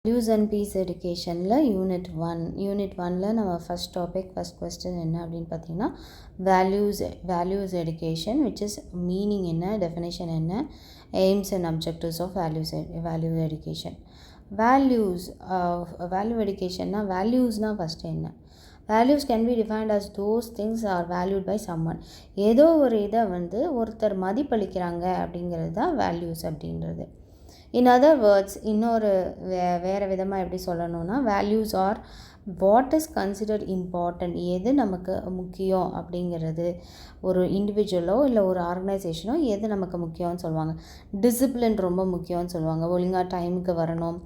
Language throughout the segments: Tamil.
Values and Peace Educationல யூனிட் 1ல நம்ம ஃபஸ்ட் கொஸ்டின் என்ன அப்படின்னு பார்த்தீங்கன்னா values education which is meaning என்ன, டெஃபினேஷன் என்ன, aims and objectives of value education. Value எஜுகேஷன்னா வேல்யூஸ்னால் ஃபஸ்ட்டு என்ன? Values can be defined as those things are valued by someone. ஏதோ ஒரு இதை ஒருத்தர் மதிப்பளிக்கிறாங்க அப்படிங்கிறது தான் வேல்யூஸ் அப்படின்றது. இன் அதர் வேர்ட்ஸ், இன்னொரு வேறு விதமாக எப்படி சொல்லணும்னா, values are what is considered important, எது நமக்கு முக்கியம் அப்படிங்கிறது. ஒரு இண்டிவிஜுவலோ இல்லை ஒரு ஆர்கனைசேஷனோ எது நமக்கு முக்கியம்னு சொல்லுவாங்க. டிசிப்ளின் ரொம்ப முக்கியம்னு சொல்லுவாங்க. ஒழுங்காக டைமுக்கு வரணும்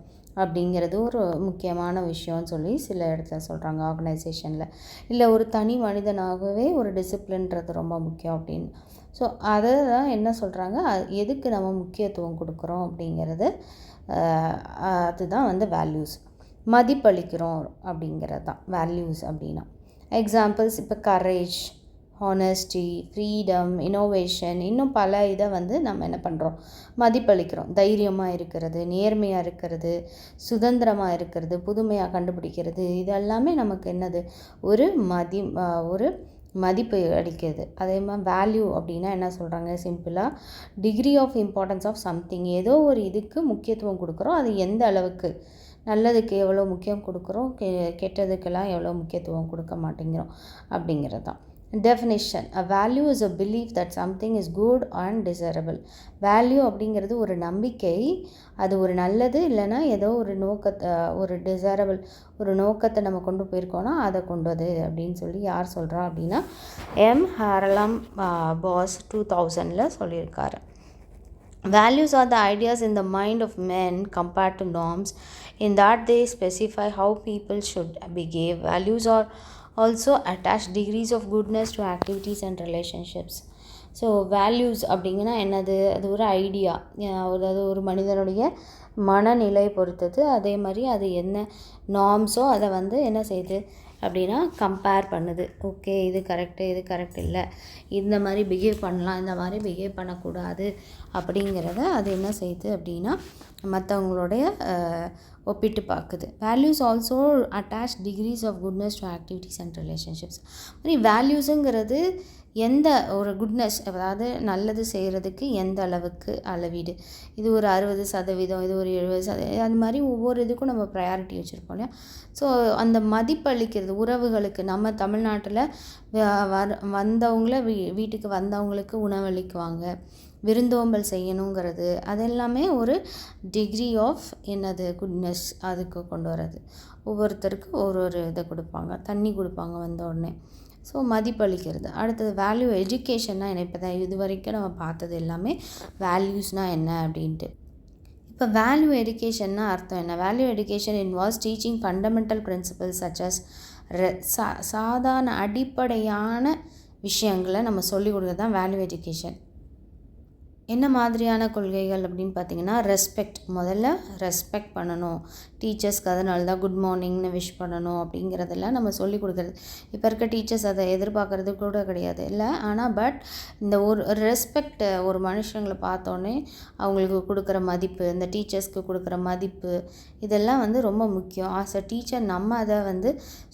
அப்படிங்கிறது ஒரு முக்கியமான விஷயம்னு சொல்லி சில இடத்துல சொல்கிறாங்க ஆர்கனைசேஷனில். இல்லை ஒரு தனி மனிதனாகவே ஒரு டிசிப்ளின்றது ரொம்ப முக்கியம் அப்படின்னு. ஸோ அதை தான் என்ன சொல்கிறாங்க, எதுக்கு நம்ம முக்கியத்துவம் கொடுக்குறோம் அப்படிங்கிறது, அதுதான் வேல்யூஸ். மதிப்பளிக்கிறோம் அப்படிங்கிறது தான் வேல்யூஸ் அப்படின்னா. எக்ஸாம்பிள்ஸ் இப்போ கரேஜ், ஹானஸ்டி, ஃப்ரீடம், இன்னோவேஷன், இன்னும் பல இதை நம்ம என்ன பண்ணுறோம், மதிப்பளிக்கிறோம். தைரியமாக இருக்கிறது, நேர்மையாக இருக்கிறது, சுதந்திரமாக இருக்கிறது, புதுமையாக கண்டுபிடிக்கிறது, இதெல்லாமே நமக்கு என்னது, ஒரு மதிப்பு அளிக்கிறது. அதே மாதிரி வேல்யூ அப்படின்னா என்ன சொல்கிறாங்க, சிம்பிளாக degree of importance of something. ஏதோ ஒரு இதுக்கு முக்கியத்துவம் கொடுக்குறோம், அது எந்த அளவுக்கு, நல்லதுக்கு எவ்வளோ முக்கியம் கொடுக்குறோம், கெட்டதுக்கெல்லாம் எவ்வளோ முக்கியத்துவம் கொடுக்க மாட்டேங்கிறோம் அப்படிங்கிறது தான். Definition: a value is a belief that something is good and desirable. Value அப்படிங்கிறது ஒரு நம்பிக்கை, அது ஒரு நல்லது இல்லைன்னா ஏதோ ஒரு டிசைரபிள் ஒரு நோக்கத்தை நம்ம கொண்டு போயிருக்கோன்னா அதை கொண்டது அப்படின்னு சொல்லி யார் சொல்கிறா அப்படின்னா ஹாரலம் பாஸ் 2000 சொல்லியிருக்காரு. Values are the ideas in the mind of men compared to norms in that they specify how people should behave. Values are also attach degrees of goodness to activities and relationships. So values அப்படிங்கன்னா என்னது, அது ஒரு ஐடியா, அதாவது ஒரு மனிதனுடைய மனநிலை பொறுத்தது. அதே மாதிரி அது என்ன நார்ம்ஸோ அதை என்ன செய்யுது அப்படின்னா கம்பேர் பண்ணுது. ஓகே, இது கரெக்டு, இது கரெக்ட் இல்லை, இந்த மாதிரி பிஹேவ் பண்ணலாம், இந்த மாதிரி பிஹேவ் பண்ணக்கூடாது அப்படிங்கிறத அது என்ன செய்யுது அப்படின்னா மற்றவங்களுடைய ஒப்பிட்டு பார்க்குது. Values also attach degrees of goodness to activities and relationships. மாதிரி வேல்யூஸுங்கிறது எந்த ஒரு குட்னஸ், அதாவது நல்லது செய்கிறதுக்கு எந்த அளவுக்கு அளவீடு, இது ஒரு 60%, இது ஒரு 70%, அது மாதிரி ஒவ்வொரு இதுக்கும் நம்ம ப்ரையாரிட்டி வச்சுருப்போம் இல்லையா. ஸோ அந்த மதிப்பளிக்கிறது உறவுகளுக்கு, நம்ம தமிழ்நாட்டில் வந்தவங்கள வீட்டுக்கு வந்தவங்களுக்கு உணவளிக்குவாங்க, விருந்தோம்பல் செய்யணுங்கிறது, அதெல்லாமே ஒரு டிகிரி ஆஃப் என்னது குட்னஸ், அதுக்கு கொண்டு வர்றது. ஒவ்வொருத்தருக்கு ஒரு இதை கொடுப்பாங்க, தண்ணி கொடுப்பாங்க வந்த உடனே. ஸோ மதிப்பளிக்கிறது. அடுத்தது வேல்யூ எஜுகேஷன்னா என்ன, இப்போ தான் இது வரைக்கும் நம்ம பார்த்தது எல்லாமே வேல்யூஸ்னால் என்ன அப்படின்ட்டு. இப்போ வேல்யூ எஜுகேஷன்னா அர்த்தம் என்ன? Value education involves teaching fundamental principles such as சாதாரண அடிப்படையான விஷயங்களை நம்ம சொல்லிக் கொடுக்குறது தான் வேல்யூ எஜுகேஷன். என்ன மாதிரியான கொள்கைகள் அப்படின்னு பார்த்தீங்கன்னா, ரெஸ்பெக்ட், முதல்ல ரெஸ்பெக்ட் பண்ணணும் டீச்சர்ஸ்க்கு, அதனால தான் குட் மார்னிங்னு விஷ் பண்ணணும் அப்படிங்கிறதெல்லாம் நம்ம சொல்லிக் கொடுக்குறது. இப்போ இருக்க டீச்சர்ஸ் அதை எதிர்பார்க்குறது கூட கிடையாது இல்லை. ஆனால் இந்த ஒரு ரெஸ்பெக்ட், ஒரு மனுஷங்களை பார்த்தோன்னே அவங்களுக்கு கொடுக்குற மதிப்பு, இந்த டீச்சர்ஸ்க்கு கொடுக்குற மதிப்பு, இதெல்லாம் ரொம்ப முக்கியம். ஆஸ் அ டீச்சர் நம்ம அதை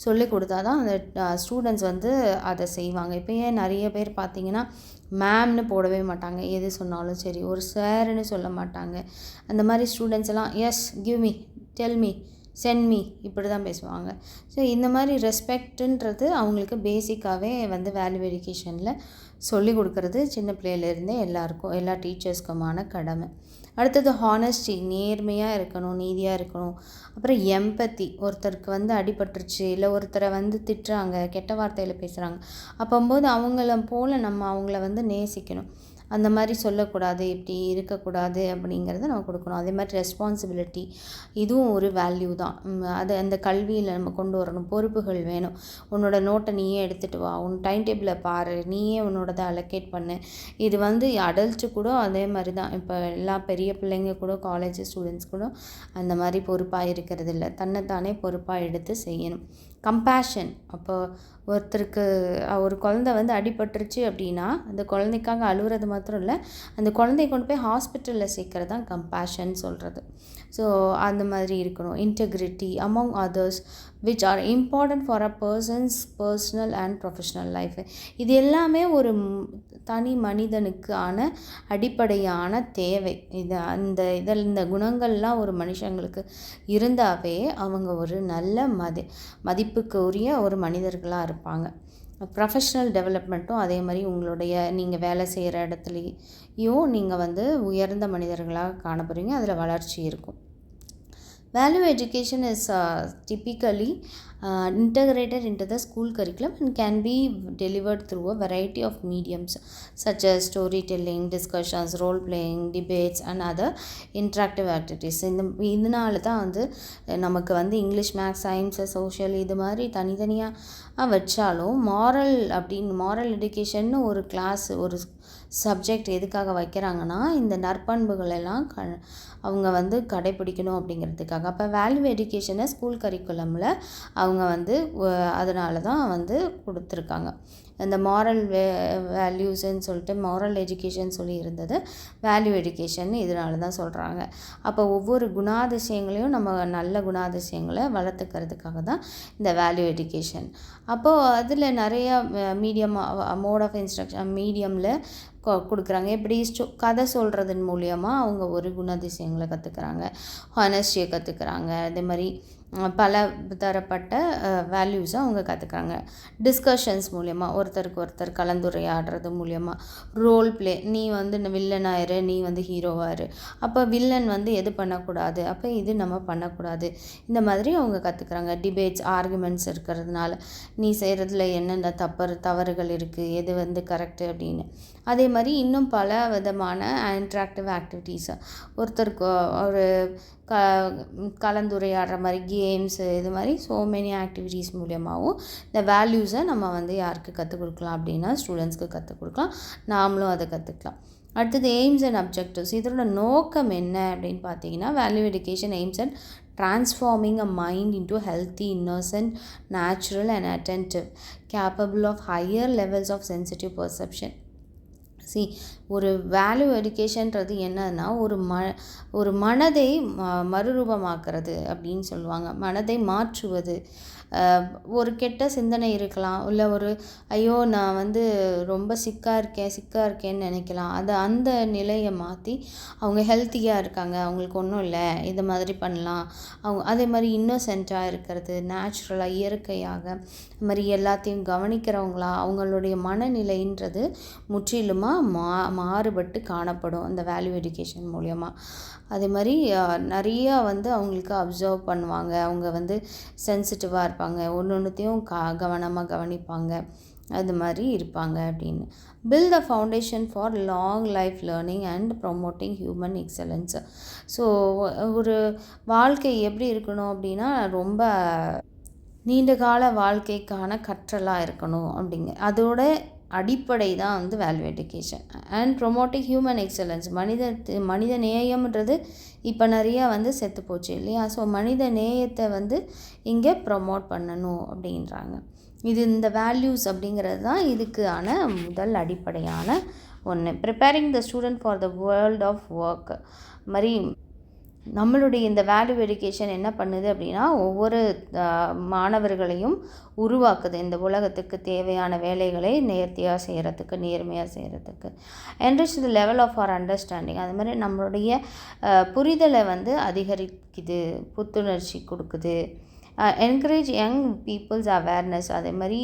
சொல்லிக் கொடுத்தா தான் அந்த ஸ்டூடெண்ட்ஸ் அதை செய்வாங்க. இப்போ ஏன் நிறைய பேர் பார்த்தீங்கன்னா மேம்னு போடவே மாட்டாங்க, எது சொன்னாலும் சரி, ஒரு சார்னு சொல்ல மாட்டாங்க. அந்த மாதிரி ஸ்டூடெண்ட்ஸ் எல்லாம் yes, give me, tell me, send me, இப்படி தான் பேசுவாங்க. ஸோ இந்த மாதிரி ரெஸ்பெக்ட்டுன்றது அவங்களுக்கு பேசிக்காகவே வேல்யூ எஜுகேஷனில் சொல்லிக் கொடுக்குறது சின்ன பிள்ளையிலேருந்தே எல்லாருக்கும், எல்லா டீச்சர்ஸ்க்குமான கடமை. அடுத்தது ஹானஸ்டி, நேர்மையாக இருக்கணும், நீதியாக இருக்கணும். அப்புறம் எம்பத்தி, ஒருத்தருக்கு அடிபட்டுருச்சு, இல்லை ஒருத்தரை திட்டுறாங்க, கெட்ட வார்த்தையில் பேசுகிறாங்க, அப்போம்போது அவங்கள போல் நம்ம அவங்கள நேசிக்கணும். அந்த மாதிரி சொல்லக்கூடாது, இப்படி இருக்கக்கூடாது அப்படிங்கிறத நம்ம கொடுக்கணும். அதே மாதிரி ரெஸ்பான்சிபிலிட்டி, இதுவும் ஒரு வேல்யூ தான். அது அந்த கல்வியில் நம்ம கொண்டு வரணும். பொறுப்புகள் வேணும். உன்னோட நோட்டை நீயே எடுத்துகிட்டு வா, உன் டைம் டேபிளை பாரு, நீயே உன்னோடதை அலோகேட் பண்ணு. இது அடல்ட்டு கூட அதே மாதிரி தான். இப்போ எல்லா பெரிய பிள்ளைங்க கூட, காலேஜ் ஸ்டூடெண்ட்ஸ் கூட அந்த மாதிரி பொறுப்பாக இருக்கிறது இல்லை. தன்னைத்தானே பொறுப்பாக எடுத்து செய்யணும். கம்பேஷன், அப்போ ஒருத்தருக்கு ஒரு குழந்தை அடிபட்டுருச்சு அப்படின்னா அந்த குழந்தைக்காக அழுகிறது மாத்திரம் இல்லை, அந்த குழந்தைய கொண்டு போய் ஹாஸ்பிட்டலில் சேர்க்கறது தான் கம்பேஷன் சொல்கிறது. ஸோ அந்த மாதிரி இருக்கணும். Integrity among others which are important for a person's personal and professional life. இது எல்லாமே ஒரு தனி மனிதனுக்கான அடிப்படையான தேவை. இந்த குணங்கள்லாம் ஒரு மனுஷங்களுக்கு இருந்தாவே அவங்க ஒரு நல்ல மதிப்புக்கு உரிய ஒரு மனிதர்களாக இருப்பாங்க. ப்ரொஃபஷ்னல் டெவலப்மெண்ட்டும் அதே மாதிரி உங்களுடைய நீங்கள் வேலை செய்கிற இடத்துலையும் நீங்கள் வந்து உயர்ந்த மனிதர்களாக காணப்படுறீங்க. அதில் வளர்ச்சி இருக்கும். Value education is typically integrated into the school curriculum and can be delivered through a variety of mediums such as storytelling, discussions, role playing, debates and other interactive activities. இதனால தான் வந்து நமக்கு வந்து இங்கிலீஷ், மேக்ஸ், சயின்ஸு, சோஷியல் இது மாதிரி தனித்தனியாக வச்சாலும் மாரல் எஜுகேஷன்னு ஒரு கிளாஸ், ஒரு சப்ஜெக்ட் எதுக்காக வைக்கிறாங்கன்னா இந்த நற்பண்புகள் எல்லாம் அவங்க வந்து கடைப்பிடிக்கணும் அப்படிங்கிறதுக்காக. அப்போ வேல்யூ எஜுகேஷனை ஸ்கூல் கரிக்குலமில் அவங்க வந்து அதனால தான் வந்து கொடுத்துருக்காங்க. இந்த மாரல் வேல்யூஸ்ன்னு சொல்லிட்டு மாரல் எஜுகேஷன் சொல்லி இருந்தது வேல்யூ எஜுகேஷன் இதனால தான் சொல்கிறாங்க. அப்போ ஒவ்வொரு குணாதிசயங்களையும் நம்ம நல்ல குணாதிசயங்களை வளர்த்துக்கிறதுக்காக தான் இந்த வேல்யூ எஜுகேஷன். அப்போது அதில் நிறைய மோட் ஆஃப் இன்ஸ்ட்ரக்ஷன் மீடியமில் கொடுக்குறாங்க. எப்படி கதை சொல்கிறதன் மூலியமாக அவங்க ஒரு குணாதிசயங்களை கற்றுக்குறாங்க, ஹானஸ்டியை கற்றுக்குறாங்க. அதே மாதிரி பல தரப்பட்ட வேல்யூஸை அவங்க கற்றுக்குறாங்க. டிஸ்கஷன்ஸ் மூலியமாக ஒருத்தருக்கு ஒருத்தர் கலந்துரையாடுறது மூலியமாக. ரோல் ப்ளே, நீ வந்து வில்லனாயிரு, நீ வந்து ஹீரோவாயிரு, அப்போ வில்லன் வந்து எது பண்ணக்கூடாது, அப்போ இது நம்ம பண்ணக்கூடாது, இந்த மாதிரி அவங்க கற்றுக்குறாங்க. டிபேட்ஸ், ஆர்குமெண்ட்ஸ் இருக்கிறதுனால நீ செய்கிறதுல என்னென்ன தவறுகள் இருக்குது, எது வந்து கரெக்டு அப்படின்னு. அதே மாதிரி இன்னும் பல விதமான இன்ட்ராக்டிவ் ஆக்டிவிட்டீஸ், ஒருத்தருக்கு ஒரு கலந்துரையாடுற மாதிரி கேம்ஸு, இது மாதிரி ஸோ மெனி ஆக்டிவிட்டீஸ் மூலியமாகவும் இந்த வேல்யூஸை நம்ம வந்து யாருக்கு கற்றுக் கொடுக்கலாம் அப்படின்னா ஸ்டூடெண்ட்ஸ்க்கு கற்றுக் கொடுக்கலாம், நாமளும் அதை கற்றுக்கலாம். அடுத்தது எய்ம்ஸ் அண்ட் அப்ஜெக்டிவ்ஸ். இதோட நோக்கம் என்ன அப்படின்னு பார்த்தீங்கன்னா, value education AIIMS and transforming a mind into healthy, innocent, natural and attentive, capable of higher levels of sensitive perception. ஒரு வேல்யூ எஜுகேஷன்றது என்னன்னா ஒரு மனதை மறுரூபமாக்குறது அப்படின்னு சொல்லுவாங்க. மனதை மாற்றுவது. ஒரு கெட்ட சிந்தனை இருக்கலாம், இல்லை ஒரு ஐயோ நான் வந்து ரொம்ப சிக்காக இருக்கேன்னு நினைக்கலாம். அந்த நிலையை மாற்றி அவங்க ஹெல்த்தியாக இருக்காங்க, அவங்களுக்கு ஒன்றும் இல்லை, இது மாதிரி பண்ணலாம். அதே மாதிரி இன்னோசென்ட்டாக இருக்கிறது, நேச்சுரலாக இயற்கையாக இது மாதிரி எல்லாத்தையும் கவனிக்கிறவங்களா அவங்களுடைய மனநிலைன்றது முற்றிலுமாக மாறுபட்டு காணப்படும் அந்த வேல்யூ எஜுகேஷன் மூலயமா. அதே மாதிரி நிறையா வந்து அவங்களுக்கு அப்சர்வ் பண்ணுவாங்க, அவங்க வந்து சென்சிட்டிவாக இருப்பாங்க, ஒன்றுத்தையும் கவனமாக கவனிப்பாங்க, அது மாதிரி இருப்பாங்க அப்படின்னு. Build the foundation for long life learning and promoting human excellence. So ஒரு வாழ்க்கை எப்படி இருக்கணும் அப்படின்னா ரொம்ப நீண்டகால வாழ்க்கைக்கான கற்றலாக இருக்கணும் அப்படிங்க. அதோட அடிப்படை தான் வந்து value education. And promoting human excellence. மனித நேயம்ன்றது இப்போ நிறையா வந்து செத்து போச்சு இல்லையா? ஸோ மனித நேயத்தை வந்து இங்கே ப்ரொமோட் பண்ணணும் அப்படின்றாங்க. இந்த வேல்யூஸ் அப்படிங்கிறது தான் இதுக்கான முதல் அடிப்படையான ஒன்று. Preparing the student for the world of work மாதிரி நம்மளுடைய இந்த வேல்யூ எஜுகேஷன் என்ன பண்ணுது அப்படின்னா, ஒவ்வொரு மாணவர்களையும் உருவாக்குது இந்த உலகத்துக்கு தேவையான வேலைகளை நேர்த்தியாக செய்கிறதுக்கு, நேர்மையாக செய்கிறதுக்கு. Enrich the level of our understanding. அது மாதிரி நம்மளுடைய புரிதலை வந்து அதிகரிக்குது, புத்துணர்ச்சி கொடுக்குது. Encourage young peoples awareness. அதே மாதிரி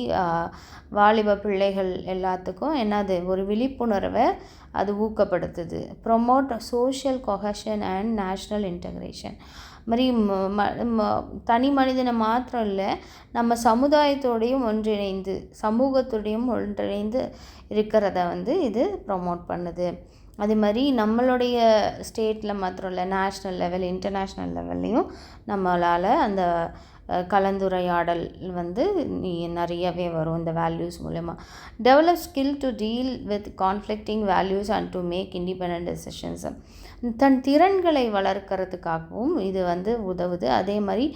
வாலிப பிள்ளைகள் எல்லாத்துக்கும் என்னது ஒரு விழிப்புணர்வை அது ஊக்கப்படுத்துது. Promote social cohesion and national integration. மாதிரி தனி மனிதனை மாத்திரம் இல்லை, நம்ம சமுதாயத்தோடையும் ஒன்றிணைந்து சமூகத்தோடையும் ஒன்றிணைந்து இருக்கிறத வந்து இது ப்ரொமோட் பண்ணுது. அதே மாதிரி நம்மளுடைய ஸ்டேட்டில் மாத்திரம் இல்லை, நேஷ்னல் லெவல், இன்டர்நேஷ்னல் லெவல்லையும் நம்மளால் அந்த கலந்துரையாடல் வந்து நிறையவே வரும் இந்த வேல்யூஸ் மூலமா. Develop skill to deal with conflicting values and to make independent decisions. தன் திறன்களை வளர்க்கறதுக்காகவும் இது வந்து உதவுது. அதே மாதிரி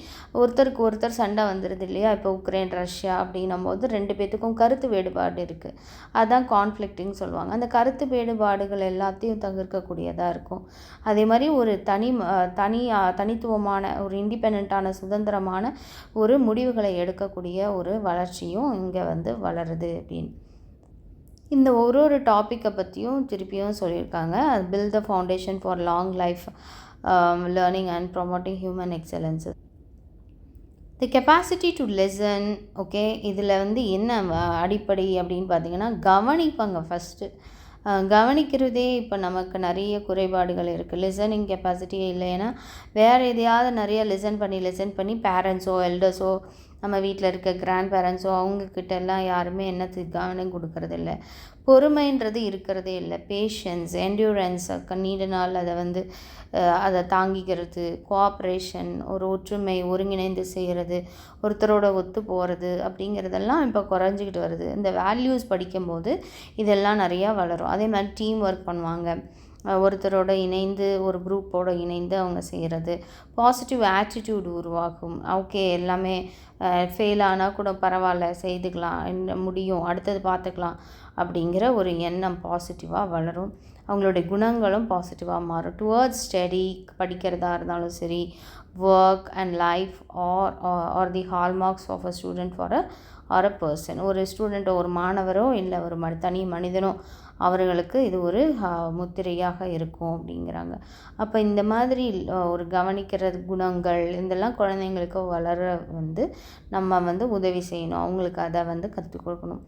ஒருத்தருக்கு ஒருத்தர் சண்டை வந்துடுது இல்லையா? இப்போ உக்ரைன் ரஷ்யா அப்படின்னும் போது 2 பேத்துக்கும் கருத்து வேறுபாடு இருக்குது. அதுதான் கான்ஃப்ளிக்டிங்னு சொல்லுவாங்க. அந்த கருத்து வேறுபாடுகள் எல்லாத்தையும் தவிர்க்கக்கூடியதாக இருக்கும். அதே மாதிரி ஒரு தனித்துவமான ஒரு இண்டிபெண்ட்டான சுதந்திரமான ஒரு முடிவுகளை எடுக்கக்கூடிய ஒரு வளர்ச்சியும் இங்கே வந்து வளருது அப்படின்னு. இந்த ஒரு டாப்பிக்கை பற்றியும் திருப்பியும் சொல்லியிருக்காங்க. Build the foundation for long life learning and promoting human excellence. The capacity to listen. Okay, இதில் வந்து என்ன அடிப்படை அப்படின்னு பார்த்தீங்கன்னா, கவனிப்பாங்க ஃபஸ்ட்டு. கவனிக்கிறதே இப்போ நமக்கு நிறைய குறைபாடுகள் இருக்குது. லிசனிங் கெப்பாசிட்டியே இல்லை. ஏன்னா வேறு எதையாவது நிறைய லிசன் பண்ணி பேரண்ட்ஸோ எல்டர்ஸோ நம்ம வீட்டில் இருக்க கிராண்ட் பேரண்ட்ஸோ அவங்கக்கிட்ட எல்லாம் யாருமே என்னத்துக்கு கவனம் கொடுக்கறதில்ல. பொறுமைன்றது இருக்கிறதே இல்லை. பேஷன்ஸ், என்டியூரன்ஸ், நீண்ட நாள் அதை தாங்கிக்கிறது, கோஆப்ரேஷன், ஒரு ஒற்றுமை, ஒருங்கிணைந்து செய்கிறது, ஒருத்தரோட ஒத்து போகிறது அப்படிங்கிறதெல்லாம் இப்போ குறைஞ்சிக்கிட்டு வருது. இந்த வேல்யூஸ் படிக்கும்போது இதெல்லாம் நிறையா வளரும். அதே மாதிரி டீம் ஒர்க் பண்ணுவாங்க. ஒருத்தரோட இணைந்து ஒரு குரூப்போடு இணைந்து அவங்க செய்கிறது. பாசிட்டிவ் ஆட்டிடியூட் உருவாகும். ஓகே, எல்லாமே ஃபெயில் ஆனால் கூட பரவாயில்ல, செய்துக்கலாம், முடியும், அடுத்தது பார்த்துக்கலாம் அப்படிங்கிற ஒரு எண்ணம் பாசிட்டிவாக வளரும். அவங்களுடைய குணங்களும் பாசிட்டிவாக மாறும். டுவர்ட்ஸ் ஸ்டடி, படிக்கிறதா இருந்தாலும் சரி, work and life are the hallmarks of a student for a person. ஒரு ஸ்டூடெண்ட்டோ, ஒரு மாணவரோ இல்லை ஒரு தனி மனிதனோ, அவர்களுக்கு இது ஒரு முத்திரையாக இருக்கும் அப்படிங்கிறாங்க. அப்போ இந்த மாதிரி ஒரு கவனிக்கிற குணங்கள் இதெல்லாம் குழந்தைங்களுக்கு வளர நம்ம உதவி செய்யணும். அவங்களுக்கு அதை கற்றுக் கொடுக்கணும்,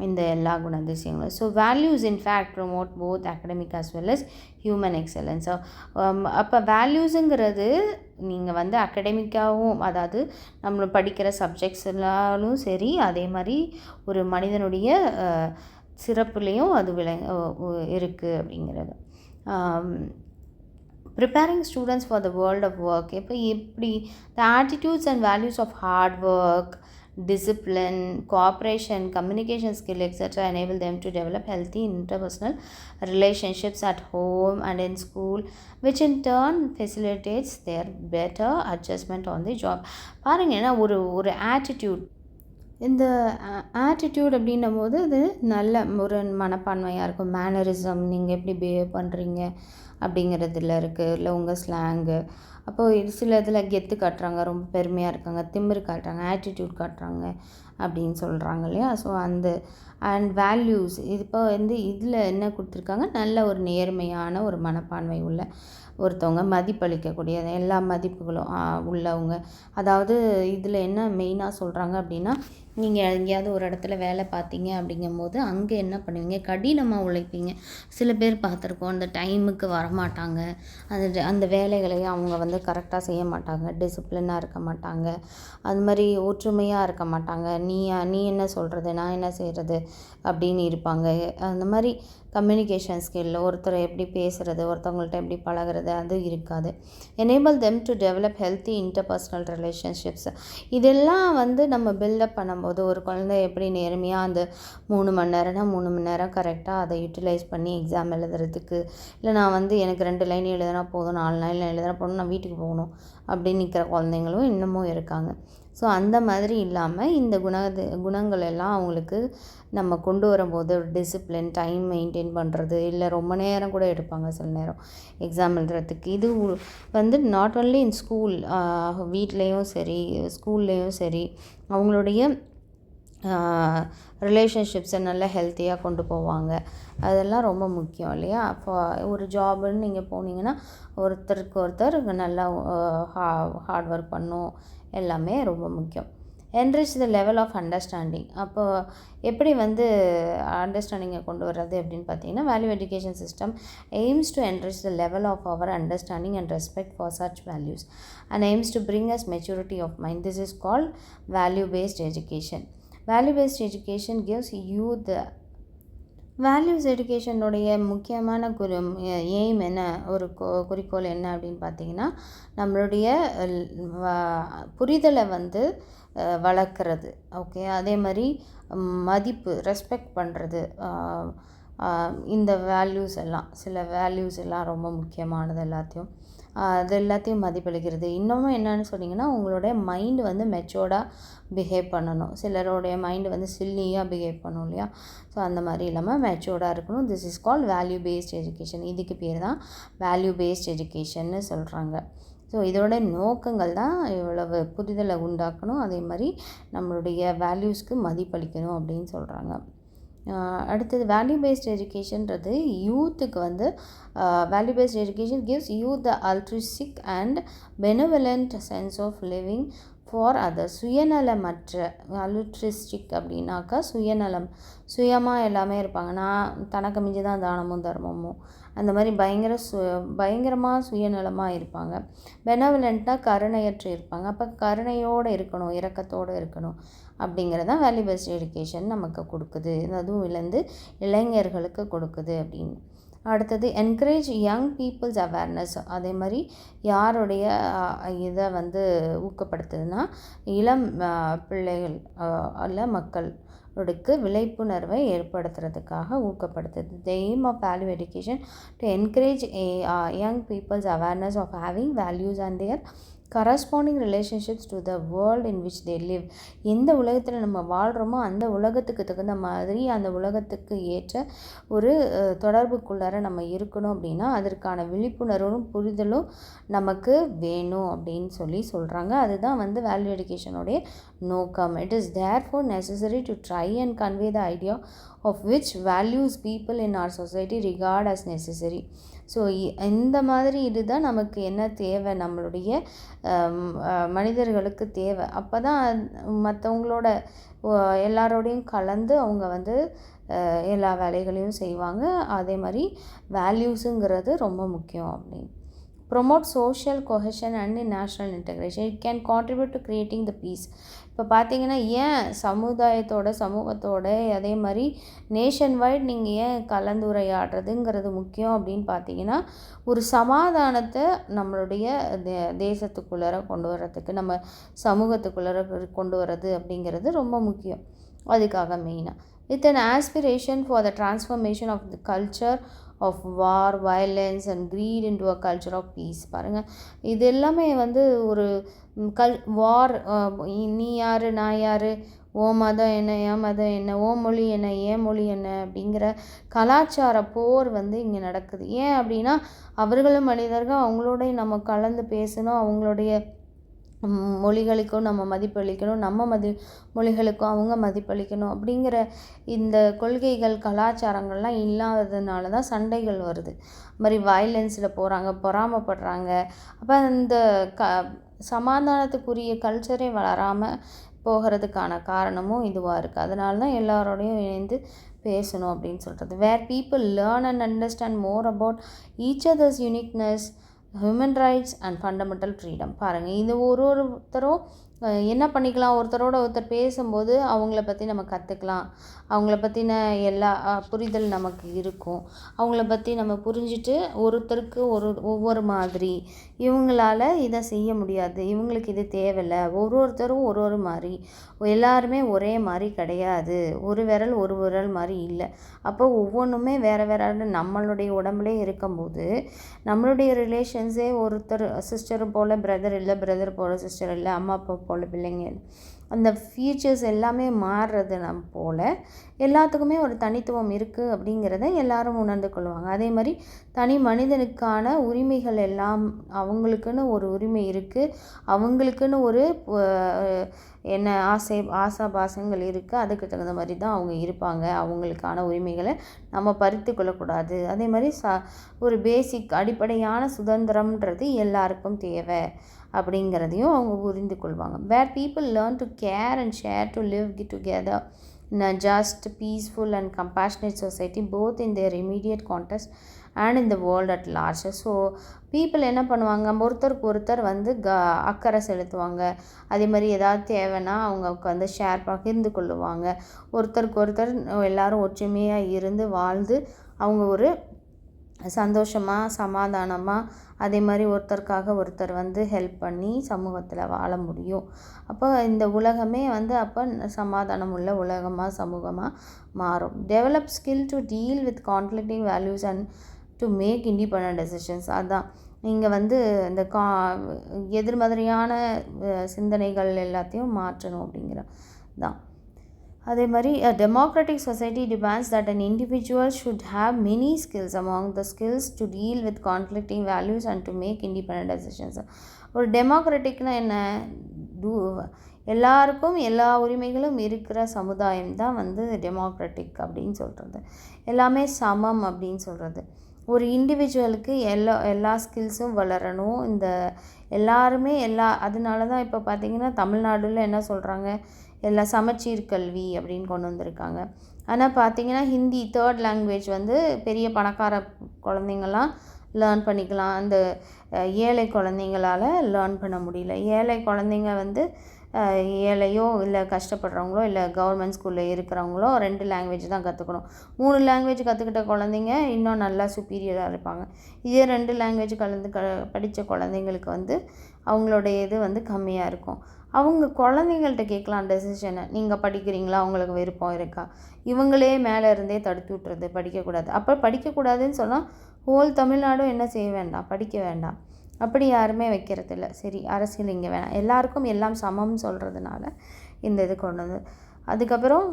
இந்த எல்லா குணாதிசயங்களும். So values in fact promote both academic as well as human excellence. அப்போ வேல்யூஸுங்கிறது நீங்கள் அகடமிக்காகவும், அதாவது நம்ம படிக்கிற சப்ஜெக்ட்ஸ்லாலும் சரி, அதே மாதிரி ஒரு மனிதனுடைய சிறப்புலேயும் அது இருக்குது அப்படிங்கிறது. Preparing students for the world of work. இப்போ எப்படி the attitudes and values of hard work, discipline, cooperation, communication skill, etc. enable them to develop healthy interpersonal relationships at home and in school, which in turn facilitates their better adjustment on the job. பாருங்க, ஏன்னா ஒரு ஆட்டிடியூட், இந்த ஆட்டிடியூட் அப்படின்னும் போது இது நல்ல ஒரு மனப்பான்மையாக இருக்கும். மேனரிசம், நீங்கள் எப்படி பிஹேவ் பண்ணுறீங்க அப்படிங்கிறதுல இருக்குது. இல்லை உங்கள் ஸ்லாங்கு. அப்போது சில இதில் கெத்து காட்டுறாங்க, ரொம்ப பெருமையாக இருக்காங்க, திமிரு காட்டுறாங்க, ஆட்டிடியூட் காட்டுறாங்க அப்படின்னு சொல்கிறாங்க இல்லையா? ஸோ அண்ட் வேல்யூஸ், இது இப்போ இதில் என்ன கொடுத்துருக்காங்க, நல்ல ஒரு நேர்மையான ஒரு மனப்பான்மை உள்ள ஒருத்தவங்க, மதிப்பளிக்கக்கூடிய எல்லா மதிப்புகளும் உள்ளவங்க. அதாவது இதில் என்ன மெயினாக சொல்கிறாங்க அப்படின்னா, நீங்கள் எங்கேயாவது ஒரு இடத்துல வேலை பார்த்தீங்க அப்படிங்கும்போது அங்கே என்ன பண்ணுவீங்க, கடினமாக உழைப்பீங்க. சில பேர் பார்த்துருக்கோம், அந்த டைமுக்கு வரமாட்டாங்க, அந்த வேலைகளை அவங்க கரெக்டாக செய்ய மாட்டாங்க, டிசிப்ளினாக இருக்க மாட்டாங்க, அது மாதிரி ஒற்றுமையாக இருக்க மாட்டாங்க. நீ என்ன சொல்கிறது, நான் என்ன செய்கிறது அப்படின்னு இருப்பாங்க. அந்த மாதிரி கம்யூனிகேஷன் ஸ்கில், ஒருத்தரை எப்படி பேசுகிறது, ஒருத்தவங்கள்ட்ட எப்படி பழகிறது, அது இருக்காது. Enable them to develop healthy interpersonal relationships. இதெல்லாம் நம்ம பில்டப் பண்ணும்போது, ஒரு குழந்தை எப்படி நேர்மையாக அந்த 3 மணி நேரம்னா 3 மணி நேரம் கரெக்டாக அதை யூட்டிலைஸ் பண்ணி எக்ஸாம் எழுதுறதுக்கு, இல்லை நான் எனக்கு 2 லைன் எழுதுனா போதும், 4 லைன் எழுதுனா போதும், நான் வீட்டுக்கு போகணும் அப்படின்னு நிற்கிற குழந்தைங்களும் இன்னமும் இருக்காங்க. ஸோ அந்த மாதிரி இல்லாமல் இந்த குணங்கள் எல்லாம் அவங்களுக்கு நம்ம கொண்டு வரும்போது, ஒரு டிசிப்ளின், டைம் மெயின்டைன் பண்ணுறது, இல்லை ரொம்ப நேரம் கூட எடுப்பாங்க சில நேரம் எக்ஸாம் எழுதுறதுக்கு. இது நாட் ஒன்லி இன் ஸ்கூல், வீட்லேயும் சரி, ஸ்கூல்லேயும் சரி, அவங்களுடைய ரிலேஷன்ஷிப்ஸை நல்லா ஹெல்த்தியாக கொண்டு போவாங்க. அதெல்லாம் ரொம்ப முக்கியம் இல்லையா? அப்போ ஒரு ஜாபுன்னு நீங்கள் போனீங்கன்னா ஒருத்தருக்கு ஒருத்தர் நல்லா ஹார்ட் ஒர்க் பண்ணும், எல்லாமே ரொம்ப முக்கியம். Enrich the level of understanding. அப்போ எப்படி அண்டர்ஸ்டாண்டிங்கை கொண்டு வர்றது அப்படின்னு பார்த்தீங்கன்னா, value education system aims to enrich the level of our understanding and respect for such values and aims to bring us maturity of mind. This is called value based education. Value-based education gives you the values எஜுகேஷனுடைய முக்கியமான எய்ம் என்ன, ஒரு குறிக்கோள் என்ன அப்படின்னு பார்த்தீங்கன்னா, நம்மளுடைய புரிதலை வந்து வளர்க்குறது. ஓகே, அதே மாதிரி மதிப்பு, ரெஸ்பெக்ட் பண்ணுறது, இந்த வேல்யூஸ் எல்லாம், சில வேல்யூஸ் எல்லாம் ரொம்ப முக்கியமானது எல்லாத்தையும், அது எல்லாத்தையும் மதிப்பளிக்கிறது. இன்னமும் என்னன்னு சொன்னிங்கன்னா, உங்களுடைய மைண்டு வந்து மெச்சோர்டாக பிஹேவ் பண்ணணும். சிலருடைய மைண்டு வந்து சில்லியாக பிஹேவ் பண்ணணும் இல்லையா? ஸோ அந்த மாதிரி இல்லாமல் மெச்சோர்டாக இருக்கணும். This is called value based education. இதுக்கு பேர் தான் வேல்யூ பேஸ்ட் எஜுகேஷன்னு சொல்கிறாங்க. ஸோ இதோட நோக்கங்கள் தான் இவ்வளவு புரிதலை உண்டாக்கணும், அதே மாதிரி நம்மளுடைய வேல்யூஸ்க்கு மதிப்பளிக்கணும் அப்படின்னு சொல்கிறாங்க. அடுத்தது வேல்யூ பேஸ்ட் எஜுகேஷன்றது யூத்துக்கு வந்து value based education gives youth the altruistic and benevolent sense of living for other. சுயநலமற்ற, அல்ட்ரிஸ்டிக் அப்படின்னாக்கா சுயநலம், சுயமாக எல்லாமே இருப்பாங்க. நான் தனக்கு மிஞ்சி தான் தானமும் தர்மமும், அந்த மாதிரி பயங்கரமாக சுயநலமாக இருப்பாங்க. பெனவலண்ட்டாக கருணையற்று இருப்பாங்க. அப்போ கருணையோடு இருக்கணும், இரக்கத்தோடு இருக்கணும் அப்படிங்கிறதான் வேல்யூ பேஸ்ட் எஜுகேஷன் நமக்கு கொடுக்குது. அதுவும் இழந்து இளைஞர்களுக்கு கொடுக்குது அப்படின்னு. அடுத்தது என்கரேஜ் யங் பீப்புள்ஸ் அவேர்னஸ். அதே மாதிரி யாருடைய இதை வந்து ஊக்கப்படுத்துதுன்னா, இளம் பிள்ளைகள் அல்ல மக்களுக்கு விழிப்புணர்வை ஏற்படுத்துறதுக்காக ஊக்கப்படுத்துது. The aim of value education to encourage young peoples awareness of having values and their corresponding relationships to the world in which they live. எந்த உலகத்தில் நம்ம வாழ்கிறோமோ அந்த உலகத்துக்கு தகுந்த மாதிரி, அந்த உலகத்துக்கு ஏற்ற ஒரு தொடர்புக்குள்ளார நம்ம இருக்கணும் அப்படின்னா அதற்கான விழிப்புணர்வும் புரிதலும் நமக்கு வேணும் அப்படின்னு சொல்கிறாங்க. அதுதான் வந்து வேல்யூ எஜுகேஷனுடைய நோக்கம். It is therefore necessary to try and convey the idea of which values people in our society regard as necessary. So இந்த மாதிரி இதுதான் நமக்கு என்ன தேவை, நம்மளுடைய மனிதர்களுக்கு தேவை. அப்போ தான் மற்றவங்களோட எல்லாரோடையும் கலந்து அவங்க வந்து எல்லா வேலைகளையும் செய்வாங்க. அதே மாதிரி வேல்யூஸுங்கிறது ரொம்ப முக்கியம் அப்படின்னு. Promote social cohesion and national integration. It can contribute to creating the peace. இப்போ பார்த்தீங்கன்னா, ஏன் சமூகத்தோட அதே மாதிரி நேஷன் வைட் நீங்கள் ஏன் கலந்துரையாடுறதுங்கிறது முக்கியம் அப்படின்னு பார்த்தீங்கன்னா, ஒரு சமாதானத்தை நம்மளுடைய தேசத்துக்குள்ளார கொண்டு வர்றதுக்கு, நம்ம சமூகத்துக்குள்ளார கொண்டு வர்றது அப்படிங்கிறது ரொம்ப முக்கியம். அதுக்காக மெயினாக with an aspiration for the transformation of the culture of war, violence and greed into a culture of peace. பாருங்கள், இது எல்லாமே வந்து ஒரு வார், நீ யார் நான் யார், ஓ மதம் என்ன என் மதம் என்ன, ஓ மொழி என்ன ஏன் மொழி என்ன அப்படிங்கிற கலாச்சார போர் வந்து இங்கே நடக்குது. ஏன் அப்படின்னா, அவர்களும் மனிதர்கள், அவங்களோடய நம்ம கலந்து பேசணும், அவங்களுடைய மொழிகளுக்கும் நம்ம மதிப்பளிக்கணும், நம்ம மொழிகளுக்கும் அவங்க மதிப்பளிக்கணும் அப்படிங்கிற இந்த கொள்கைகள் கலாச்சாரங்கள்லாம் இல்லாததுனால தான் சண்டைகள் வருது. அது மாதிரி வயலன்ஸில் போகிறாங்க, பொறாமப்படுறாங்க. அப்போ இந்த சமாதானத்துக்குரிய கல்ச்சரே வளராமல் போகிறதுக்கான காரணமும் இதுவாக இருக்குது. அதனால தான் எல்லாரோடையும் இணைந்து பேசணும் அப்படின்னு சொல்கிறது. Where people learn and understand more about each others uniqueness, human rights and fundamental freedom. பாருங்கள், இது ஒருத்தரும் என்ன பண்ணிக்கலாம், ஒருத்தரோட ஒருத்தர் பேசும்போது அவங்கள பற்றி நம்ம கற்றுக்கலாம், அவங்கள பற்றின எல்லா புரிதல் நமக்கு இருக்கும். அவங்கள பற்றி நம்ம புரிஞ்சுட்டு ஒருத்தருக்கு ஒவ்வொரு மாதிரி, இவங்களால் இதை செய்ய முடியாது, இவங்களுக்கு இது தேவையில்லை, ஒருத்தரும் ஒரு மாதிரி, எல்லாருமே ஒரே மாதிரி கிடையாது, ஒரு விரல் மாதிரி இல்லை. அப்போ ஒவ்வொன்றுமே வேறு நம்மளுடைய உடம்புலே இருக்கும்போது நம்மளுடைய ரிலேஷன்ஸே ஒருத்தர் சிஸ்டர் போல் பிரதர் இல்லை, பிரதர் போல் சிஸ்டர் இல்லை, அம்மா அப்பா போல் பிள்ளைங்க, அந்த ஃபீச்சர்ஸ் எல்லாமே மாறுறது நம்ம போல் எல்லாத்துக்குமே ஒரு தனித்துவம் இருக்குது அப்படிங்கிறத எல்லாரும் உணர்ந்து கொள்வாங்க. அதே மாதிரி தனி மனிதனுக்கான உரிமைகள் எல்லாம் அவங்களுக்குன்னு ஒரு உரிமை இருக்குது, அவங்களுக்குன்னு ஒரு என்ன ஆசாபாசங்கள் இருக்குது, அதுக்கு தகுந்த மாதிரி தான் அவங்க இருப்பாங்க. அவங்களுக்கான உரிமைகளை நம்ம பறித்து கொள்ளக்கூடாது. அதே மாதிரி ஒரு பேசிக் அடிப்படையான சுதந்திரம்ன்றது எல்லாருக்கும் தேவை அப்படிங்கிறதையும் அவங்க புரிந்து கொள்வாங்க. Where people learn to care and share to live together in a just, peaceful and compassionate society, both in their immediate context and in the world at large. So people என்ன பண்ணுவாங்க, ஒருத்தருக்கு ஒருத்தர் வந்து அக்கறை செலுத்துவாங்க. அதே மாதிரி ஏதாவது தேவைன்னா அவங்க வந்து பகிர்ந்து கொள்ளுவாங்க. ஒருத்தருக்கு ஒருத்தர் எல்லோரும் ஒற்றுமையாக இருந்து வாழ்ந்து அவங்க ஒரு சந்தோஷமாக சமாதானமாக அதே மாதிரி ஒருத்தருக்காக ஒருத்தர் வந்து ஹெல்ப் பண்ணி சமூகத்தில் வாழ முடியும். அப்போ இந்த உலகமே வந்து அப்போ சமாதானம் உள்ள உலகமாக சமூகமாக மாறும். Develop skill to deal with conflicting values and to make independent decisions. அதுதான் இங்கே வந்து இந்த எதிர்மறையான சிந்தனைகள் எல்லாத்தையும் மாற்றணும் அப்படிங்கிறது தான். அதே மாதிரி democratic society demands that an individual should have many skills among the skills to deal with conflicting values and to make independent decisions. ஒரு டெமோக்ராட்டிக்னா என்ன, எல்லாருக்கும் எல்லா உரிமைகளும் இருக்கிற சமுதாயம் தான் வந்து டெமோக்ராட்டிக் அப்படின்னு சொல்கிறது. எல்லாமே சமம் அப்படின்னு சொல்கிறது. ஒரு இண்டிவிஜுவலுக்கு எல்லா ஸ்கில்ஸும் வளரணும். இந்த எல்லாருமே அதனால தான் இப்போ பார்த்திங்கன்னா தமிழ்நாடுல என்ன சொல்கிறாங்க, சமச்சீர் கல்வி அப்படின்னு கொண்டு வந்திருக்காங்க. ஆனால் பார்த்திங்கன்னா ஹிந்தி 3rd லாங்குவேஜ் வந்து பெரிய பணக்கார குழந்தைங்கள்லாம் லேர்ன் பண்ணிக்கலாம். அந்த ஏழை குழந்தைங்களால் லேர்ன் பண்ண முடியல. ஏழை குழந்தைங்க வந்து ஏழையோ இல்லை கஷ்டப்படுறவங்களோ இல்லை கவர்மெண்ட் ஸ்கூலில் இருக்கிறவங்களோ 2 லாங்குவேஜ் தான் கற்றுக்கணும். 3 லாங்குவேஜ் கற்றுக்கிட்ட குழந்தைங்க இன்னும் நல்லா சுப்பீரியராக இருப்பாங்க. இதே 2 லாங்குவேஜ் படித்த குழந்தைங்களுக்கு வந்து அவங்களுடைய இது வந்து கம்மியாக இருக்கும். அவங்க குழந்தைங்கள்ட்ட கேட்கலாம் டெசிஷனை, நீங்கள் படிக்கிறீங்களா, உங்களுக்கு விருப்பம் இருக்கா. இவங்களே மேலே இருந்தே தடுத்து விட்டுறது, படிக்கக்கூடாது. அப்போ படிக்கக்கூடாதுன்னு சொன்னால் ஹோல் தமிழ்நாடும் என்ன செய்ய வேண்டாம், படிக்க வேண்டாம். அப்படி யாருமே வைக்கிறதில்ல. சரி, அரசியல் இங்கே வேணாம், எல்லாருக்கும் எல்லாம் சமம்னு சொல்கிறதுனால இந்த இது கொண்டு வந்து அதுக்கப்புறம்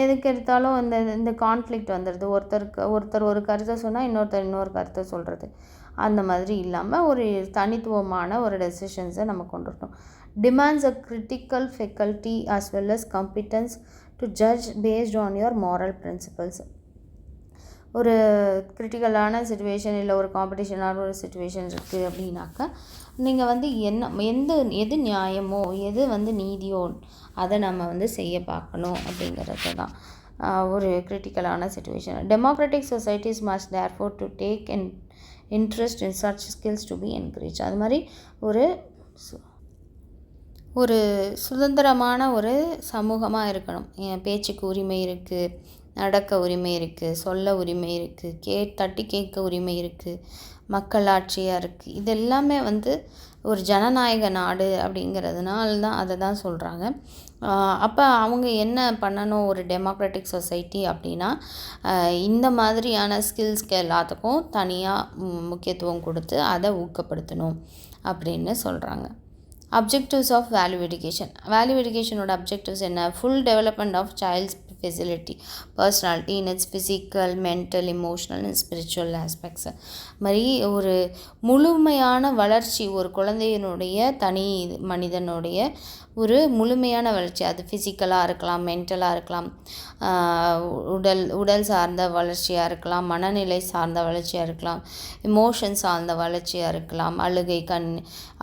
எதுக்கு எடுத்தாலும் இந்த கான்ஃப்ளிக்ட் வந்துடுது. ஒருத்தர் ஒரு கருத்தை சொன்னால் இன்னொருத்தர் இன்னொரு கருத்தை சொல்கிறது. அந்த மாதிரி இல்லாமல் ஒரு தனித்துவமான ஒரு டெசிஷன்ஸை நம்ம கொண்டு வரணும். Demands a critical faculty as well as competence to judge based on your moral principles. ஒரு கிரிட்டிக்கலான சுச்சுவேஷன் இல்லை ஒரு காம்படிஷனான ஒரு சுச்சுவேஷன் இருக்குது அப்படின்னாக்கா நீங்கள் வந்து எது நியாயமோ எது வந்து நீதியோ அதை நம்ம வந்து செய்ய பார்க்கணும் அப்படிங்கிறது தான் ஒரு கிரிட்டிக்கலான situation. Democratic societies must therefore to take and interest in such skills to be encourage. அது மாதிரி ஒரு சுதந்திரமான ஒரு சமூகமாக இருக்கணும். பேச்சுக்கு உரிமை இருக்குது, நடக்க உரிமை இருக்குது, சொல்ல உரிமை இருக்குது, தட்டி கேட்க உரிமை இருக்குது, மக்களாட்சியாக இருக்குது. இது எல்லாமே வந்து ஒரு ஜனநாயக நாடு அப்படிங்கிறதுனால தான் அதை தான் சொல்கிறாங்க. அப்போ அவங்க என்ன பண்ணணும், ஒரு டெமோக்ராட்டிக் சொசைட்டி அப்படின்னா இந்த மாதிரியான ஸ்கில்ஸ்க்கு எல்லாத்துக்கும் தனியாக முக்கியத்துவம் கொடுத்து அதை ஊக்கப்படுத்தணும் அப்படின்னு சொல்கிறாங்க. அப்ஜெக்டிவ்ஸ் ஆஃப் வேல்யூ எஜுகேஷனோட அப்ஜெக்டிவ்ஸ் என்ன? Full development of child's facility personality in its physical, mental, emotional and spiritual aspects. மாதிரி ஒரு முழுமையான வளர்ச்சி, ஒரு குழந்தையினுடைய தனி மனிதனுடைய ஒரு முழுமையான வளர்ச்சி. அது ஃபிசிக்கலாக இருக்கலாம், மென்டலாக இருக்கலாம், உடல் சார்ந்த வளர்ச்சியாக இருக்கலாம், மனநிலை சார்ந்த வளர்ச்சியாக இருக்கலாம், இமோஷன் சார்ந்த வளர்ச்சியாக இருக்கலாம்,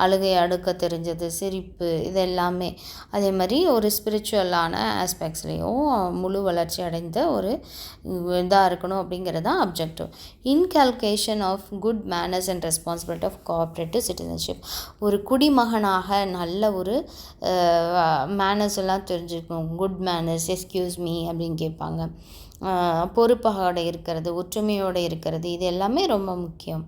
அழுகை அடுக்க தெரிஞ்சது, சிரிப்பு, இது எல்லாமே. அதே மாதிரி ஒரு ஸ்பிரிச்சுவலான ஆஸ்பெக்ட்ஸ்லேயும் முழு வளர்ச்சி அடைந்த ஒரு இதாக இருக்கணும் அப்படிங்கிறது தான் objective. Inculcation of good manners and responsibility of cooperative citizenship. ஒரு குடிமகனாக நல்ல ஒரு மேனர்ஸ் எல்லாம் தெரிஞ்சுக்கணும். குட் மேனர்ஸ், எஸ்கியூஸ் மீ அப்படின்னு கேட்பாங்க. பொறுப்பாக இருக்கிறது, ஒற்றுமையோடு இருக்கிறது, இது எல்லாமே ரொம்ப முக்கியம்.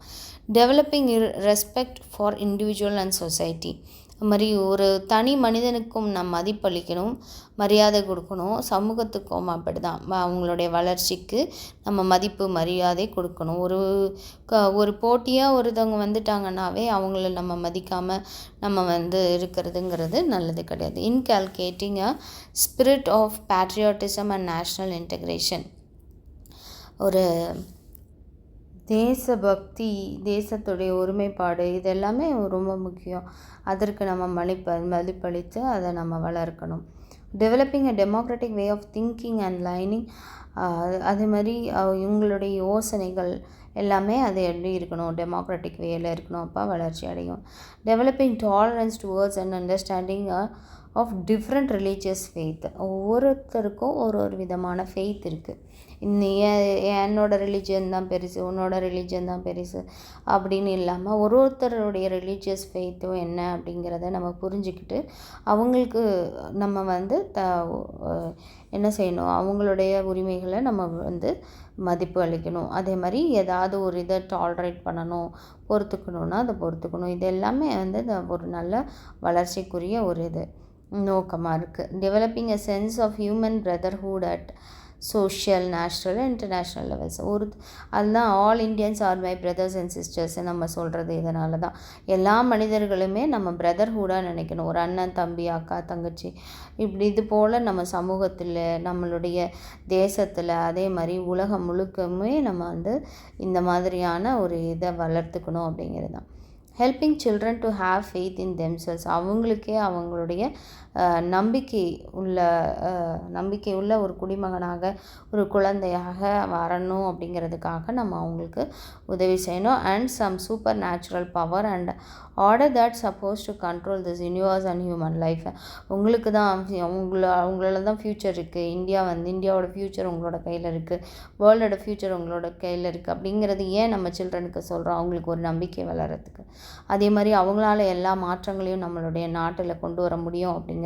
Developing respect for individual and society. அது மாதிரி ஒரு தனி மனிதனுக்கும் நம்ம மதிப்பளிக்கணும், மரியாதை கொடுக்கணும். சமூகத்துக்கும் அப்படி தான், அவங்களுடைய வளர்ச்சிக்கு நம்ம மதிப்பு மரியாதை கொடுக்கணும். ஒரு போட்டியாக ஒருத்தவங்க வந்துட்டாங்கன்னாவே அவங்கள நம்ம மதிக்காமல் நம்ம வந்து இருக்கிறதுங்கிறது நல்லது கிடையாது. Inculcating a spirit of patriotism and national integration. ஒரு தேசபக்தி, தேசத்துடைய ஒருமைப்பாடு, இது எல்லாமே ரொம்ப முக்கியம். அதற்கு நம்ம மதிப்பளித்து அதை நம்ம வளர்க்கணும். Developing a democratic way of thinking and living. அதே மாதிரி இவங்களுடைய யோசனைகள் எல்லாமே அது எப்படி இருக்கணும், டெமோக்ராட்டிக் வேயில் இருக்கணும், அப்போ வளர்ச்சி அடையும். Developing tolerance towards and understanding of different religious faith. ஒவ்வொருத்தருக்கும் ஒரு விதமான ஃபெய்த் இருக்குது. என்னோட ரிலீஜியன் தான் பெருசு, உன்னோட ரிலீஜியன் தான் பெருசு அப்படின்னு இல்லாமல் ஒருத்தருடைய ரிலீஜியஸ் ஃபெய்த்தும் என்ன அப்படிங்கிறத நம்ம புரிஞ்சுக்கிட்டு அவங்களுக்கு நம்ம வந்து என்ன செய்யணும், அவங்களுடைய உரிமைகளை நம்ம வந்து மதிப்பு அளிக்கணும். அதே மாதிரி ஏதாவது ஒரு இதை டாலரேட் பண்ணணும், பொறுத்துக்கணுன்னா அதை பொறுத்துக்கணும். இது எல்லாமே வந்து ஒரு நல்ல வளர்ச்சிக்குரிய ஒரு இது நோக்கமாக இருக்குது. Developing a sense of human brotherhood at social, national, international levels. அதுதான் all Indians are my brothers and sisters நம்ம சொல்கிறது. இதனால தான் எல்லா மனிதர்களுமே நம்ம பிரதர்ஹுடாக நினைக்கணும். ஒரு அண்ணன் தம்பி, அக்கா தங்கச்சி, இப்படி இது போல் நம்ம சமூகத்தில், நம்மளுடைய தேசத்தில், அதே மாதிரி உலகம் முழுக்கமே நம்ம வந்து இந்த மாதிரியான ஒரு இதை வளர்த்துக்கணும் அப்படிங்கிறது தான். Helping children to have faith in themselves. அவங்களுக்கே அவங்களுடைய நம்பிக்கை உள்ள ஒரு குடிமகனாக, ஒரு குழந்தையாக வரணும் அப்படிங்கிறதுக்காக நம்ம அவங்களுக்கு உதவி செய்யணும். And some supernatural power and order that suppose to control this universe and human life. உங்களுக்கு தான் உங்களால் தான் ஃப்யூச்சர் இருக்குது. இந்தியாவோட ஃப்யூச்சர் உங்களோட கையில் இருக்குது, வேர்ல்டோட ஃப்யூச்சர் உங்களோட கையில் இருக்குது அப்படிங்கிறது ஏன் நம்ம சில்ட்ரனுக்கு சொல்கிறோம்? அவங்களுக்கு ஒரு நம்பிக்கை வளர்கிறதுக்கு. அதே மாதிரி அவங்களால எல்லா மாற்றங்களையும் நம்மளுடைய நாட்டில் கொண்டு வர முடியும் அப்படிங்கிற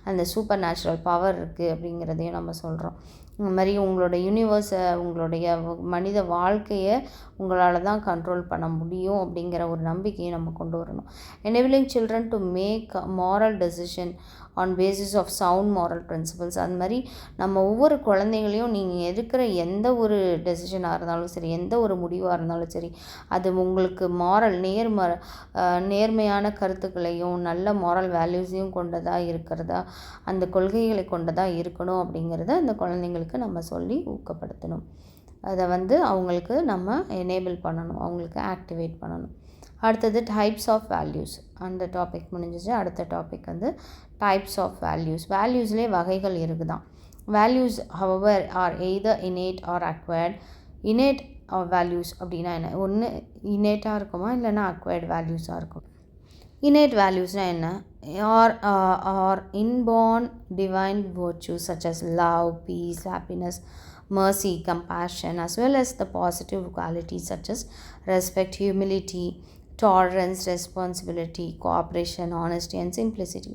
அந்த சூப்பர் நேச்சுரல் பவர் இருக்குது அப்படிங்கிறதையும் நம்ம சொல்கிறோம். இந்த மாதிரி உங்களோட யூனிவர்ஸை, உங்களுடைய மனித வாழ்க்கையை உங்களால் தான் கண்ட்ரோல் பண்ண முடியும் அப்படிங்கிற ஒரு நம்பிக்கையை நம்ம கொண்டு வரணும். Enabling children to make moral decision on basis of sound moral principles. அது மாதிரி நம்ம ஒவ்வொரு குழந்தைகளையும் நீங்கள் எடுக்கிற எந்த ஒரு டெசிஷனாக இருந்தாலும் சரி, எந்த ஒரு முடிவாக இருந்தாலும் சரி, அது உங்களுக்கு மாரல் நேர்மையான கருத்துக்களையும் நல்ல மாரல் வேல்யூஸையும் கொண்டதாக இருக்கிறதா, அந்த கொள்கைகளை கொண்டதாக இருக்கணும் அப்படிங்கிறத அந்த குழந்தைங்களுக்கு நம்ம சொல்லி ஊக்கப்படுத்தணும். அதை வந்து அவங்களுக்கு நம்ம எனேபிள் பண்ணணும், அவங்களுக்கு ஆக்டிவேட் பண்ணணும். அடுத்தது டைப்ஸ் ஆஃப் வேல்யூஸ். அந்த டாபிக் முடிஞ்சிச்சு. அடுத்த டாபிக் வந்து டைப்ஸ் ஆஃப் வேல்யூஸ். வேல்யூஸ்லேயே வகைகள் இருக்குதான். Values however are either innate or acquired. Innate values அப்படின்னா என்ன? ஒன்று இன்னேட்டாக இருக்குமா, இல்லைன்னா அக்வயர்ட் வேல்யூஸாக இருக்கும். innate வேல்யூஸ்னால் என்ன? Are inborn divine virtues such as love, peace, happiness, mercy, compassion, as well as the positive qualities such as respect, humility, tolerance, responsibility, cooperation, honesty and simplicity.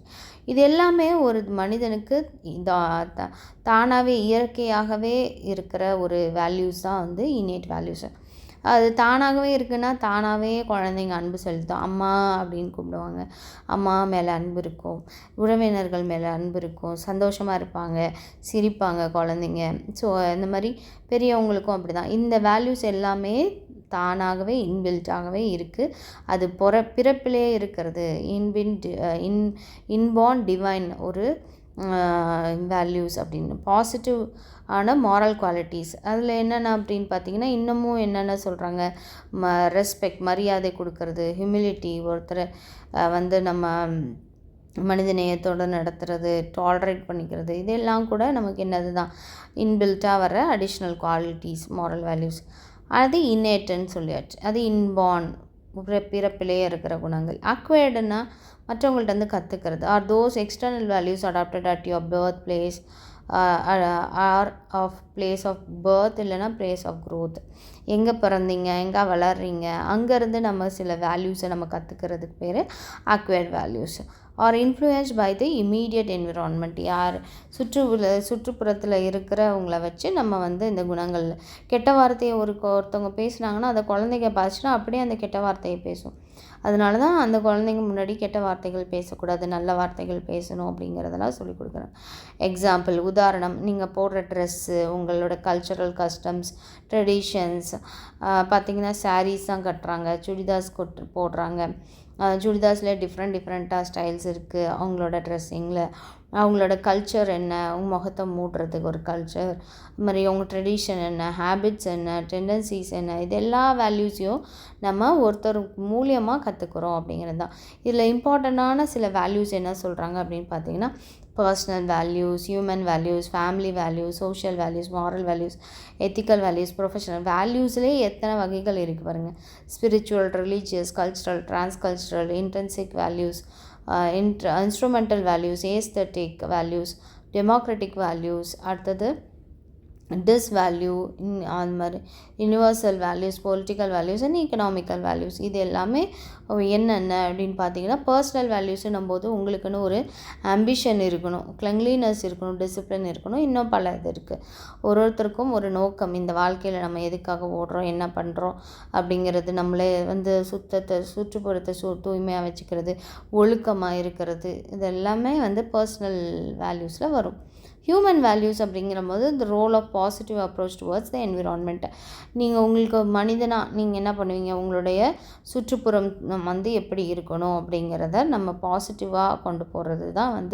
இது எல்லாமே ஒரு மனிதனுக்கு தானாகவே இயற்கையாகவே இருக்கிற ஒரு வேல்யூஸ் தான் வந்து innate வேல்யூஸ். அது தானாகவே இருக்குன்னா தானாகவே குழந்தைங்க அன்பு செலுத்தும். அம்மா அப்படின்னு கூப்பிடுவாங்க, அம்மா மேலே அன்பு இருக்கும், உறவினர்கள் மேலே அன்பு இருக்கும், சந்தோஷமாக இருப்பாங்க, சிரிப்பாங்க குழந்தைங்க. ஸோ இந்த மாதிரி பெரியவங்களுக்கும் அப்படி தான். இந்த வேல்யூஸ் எல்லாமே தானாகவே இன்பில்ட்டாகவே இருக்குது. அது பிறப்பிலே இருக்கிறது. இன்பார்ன் டிவைன் ஒரு வேல்யூஸ் அப்படின்னு. பாசிட்டிவ் ஆன மாரல் குவாலிட்டிஸ் அதில் என்னென்ன அப்படின்னு பார்த்தீங்கன்னா, இன்னமும் என்னென்ன சொல்கிறாங்க, ரெஸ்பெக்ட், மரியாதை கொடுக்கறது, ஹியூமிலிட்டி, ஒருத்தரை வந்து நம்ம மனிதநேயத்தோடு நடத்துறது, டாலரேட் பண்ணிக்கிறது, இதெல்லாம் கூட நமக்கு என்னது தான் இன்பில்ட்டாக வர அடிஷ்னல் குவாலிட்டிஸ், மாரல் வேல்யூஸ். அது இன்னேட்டுன்னு சொல்லியாச்சு. அது இன்பார்ன், பிறப்பிலே இருக்கிற குணங்கள். அக்வயர்டுன்னா மற்றவங்கள்ட்ட வந்து கற்றுக்கிறது. Are those external values adapted at your birth place or of place of birth, இல்லைனா பிளேஸ் ஆஃப் க்ரோத். எங்கே பிறந்தீங்க, எங்கே வளர்றீங்க, அங்கேருந்து நம்ம சில வேல்யூஸை நம்ம கற்றுக்கிறதுக்கு பேர் acquired values. Are influenced by the immediate environment. யார் சுற்றுப்புறத்தில் இருக்கிறவங்கள வச்சு நம்ம வந்து இந்த குணங்கள். கெட்ட வார்த்தையை ஒருத்தவங்க பேசுனாங்கன்னா அதை குழந்தைங்க பார்த்துச்சுன்னா அப்படியே அந்த கெட்ட வார்த்தையை பேசும். அதனால தான் அந்த குழந்தைங்க முன்னாடி கெட்ட வார்த்தைகள் பேசக்கூடாது, நல்ல வார்த்தைகள் பேசணும் அப்படிங்கிறதெல்லாம் சொல்லிக் கொடுக்குறேன். எக்ஸாம்பிள், உதாரணம், நீங்கள் போடுற ட்ரெஸ்ஸு, உங்களோட கல்ச்சரல் கஸ்டம்ஸ், ட்ரெடிஷன்ஸ். பார்த்திங்கன்னா சாரீஸ் தான் கட்டுறாங்க, சுடிதாஸ் போடுறாங்க. சுடிதாஸில் டிஃப்ரெண்ட்டாக ஸ்டைல்ஸ் இருக்குது. அவங்களோட ட்ரெஸ்ஸிங்கில் அவங்களோட கல்ச்சர் என்ன, அவங்க முகத்தை மூடுறதுக்கு ஒரு கல்ச்சர், அது மாதிரி அவங்க ட்ரெடிஷன் என்ன, ஹேபிட்ஸ் என்ன, டெண்டன்சிஸ் என்ன, இது எல்லா வேல்யூஸையும் நம்ம ஒருத்தர் மூலியமாக கற்றுக்குறோம் அப்படிங்கிறது தான். இதில் இம்பார்ட்டண்ட்டான சில வேல்யூஸ் என்ன சொல்கிறாங்க அப்படின்னு பார்த்தீங்கன்னா, personal values, human values, family values, social values, moral values, ethical values, professional வேல்யூஸ்லேயே எத்தனை வகைகள் இருக்குது பாருங்கள். Spiritual, religious, cultural, transcultural, intrinsic values, instrumental values, aesthetic values, democratic values, அடுத்தது டிஸ் வேல்யூ, அந்த மாதிரி universal values, political values and economical values. இது எல்லாமே என்னென்ன அப்படின்னு பார்த்தீங்கன்னா, பர்சனல் வேல்யூஸுன்னும் போது உங்களுக்குன்னு ஒரு ஆம்பிஷன் இருக்கணும், கிளென்லினஸ் இருக்கணும், டிசிப்ளின் இருக்கணும், இன்னும் பல இது இருக்குது. ஒருத்தருக்கும் ஒரு நோக்கம், இந்த வாழ்க்கையில் நம்ம எதுக்காக ஓடுறோம், என்ன பண்ணுறோம் அப்படிங்கிறது, நம்மளே சுற்றுப்புறத்தை தூய்மையாக வச்சுக்கிறது, ஒழுக்கமாக இருக்கிறது, இது எல்லாமே பர்சனல் வேல்யூஸில் வரும். ஹியூமன் வேல்யூஸ் அப்படிங்கிற போது இந்த role of positive approach towards the என்விரான்மெண்ட்டை, நீங்கள் உங்களுக்கு மனிதனாக நீங்கள் என்ன பண்ணுவீங்க, உங்களுடைய சுற்றுப்புறம் எப்படி இருக்கணும் அப்படிங்கிறத நம்ம பாசிட்டிவாக கொண்டு போகிறது தான்